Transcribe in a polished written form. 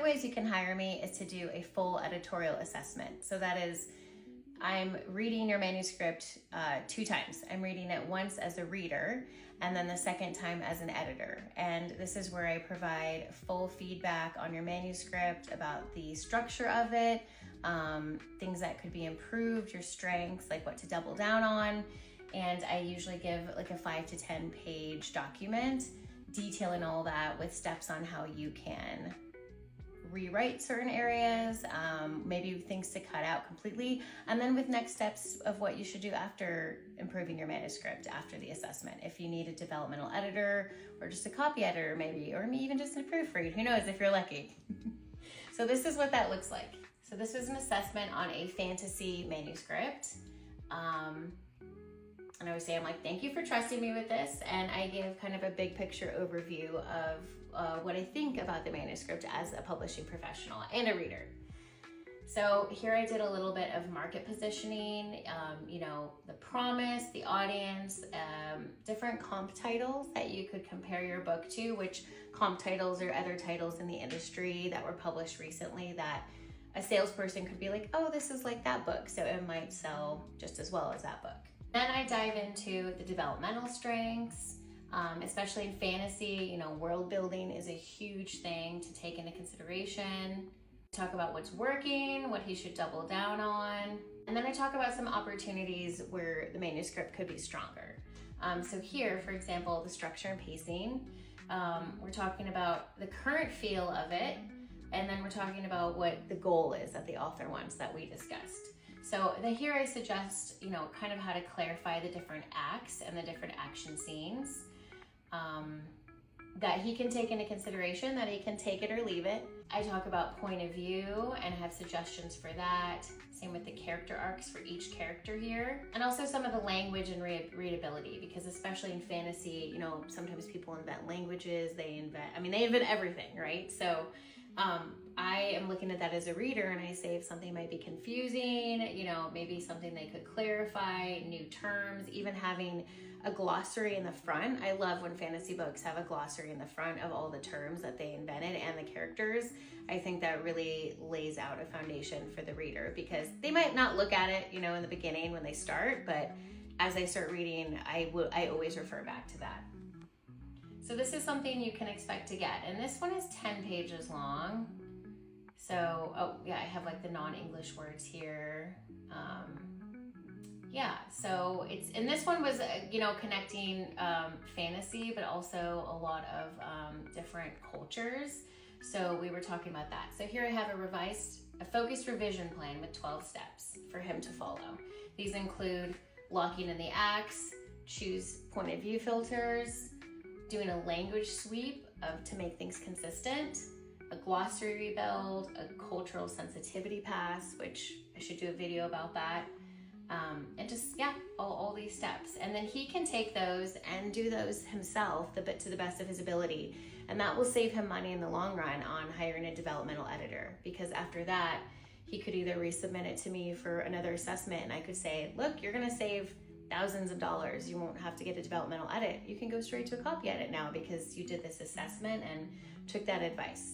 ways you can hire me is to do a full editorial assessment. So that is, I'm reading your manuscript 2 times. I'm reading it once as a reader and then the second time as an editor. And this is where I provide full feedback on your manuscript about the structure of it, things that could be improved, your strengths, like what to double down on. And I usually give like a 5 to 10 page document detailing all that with steps on how you can rewrite certain areas, maybe things to cut out completely, and then with next steps of what you should do after improving your manuscript after the assessment. If you need a developmental editor or just a copy editor maybe, or maybe even just a proofread, who knows if you're lucky. So this is what that looks like. So this was an assessment on a fantasy manuscript. And I always say, I'm like, thank you for trusting me with this. And I give kind of a big picture overview of what I think about the manuscript as a publishing professional and a reader. So here I did a little bit of market positioning, the promise, the audience, different comp titles that you could compare your book to, which comp titles are other titles in the industry that were published recently that a salesperson could be like, oh, this is like that book, so it might sell just as well as that book. Then I dive into the developmental strengths, especially in fantasy. World building is a huge thing to take into consideration. Talk about what's working, what he should double down on. And then I talk about some opportunities where the manuscript could be stronger. So here, for example, the structure and pacing. We're talking about the current feel of it, and then we're talking about what the goal is that the author wants that we discussed. So here I suggest, kind of how to clarify the different acts and the different action scenes that he can take into consideration, that he can take it or leave it. I talk about point of view and have suggestions for that. Same with the character arcs for each character here. And also some of the language and readability, because especially in fantasy, sometimes people invent languages, they invent everything, right? So I am looking at that as a reader and I say if something might be confusing, maybe something they could clarify, new terms, even having a glossary in the front. I love when fantasy books have a glossary in the front of all the terms that they invented and the characters. I think that really lays out a foundation for the reader, because they might not look at it, in the beginning when they start, but as I start reading, I always refer back to that. So this is something you can expect to get. And this one is 10 pages long. So, I have like the non-English words here. So and this one was, connecting fantasy, but also a lot of different cultures. So we were talking about that. So here I have a focused revision plan with 12 steps for him to follow. These include locking in the acts, choose point of view filters, doing a language sweep to make things consistent, a glossary rebuild, a cultural sensitivity pass, which I should do a video about that, and just, all these steps. And then he can take those and do those himself to the best of his ability. And that will save him money in the long run on hiring a developmental editor, because after that, he could either resubmit it to me for another assessment, and I could say, look, you're gonna save thousands of dollars. You won't have to get a developmental edit. You can go straight to a copy edit now because you did this assessment and took that advice.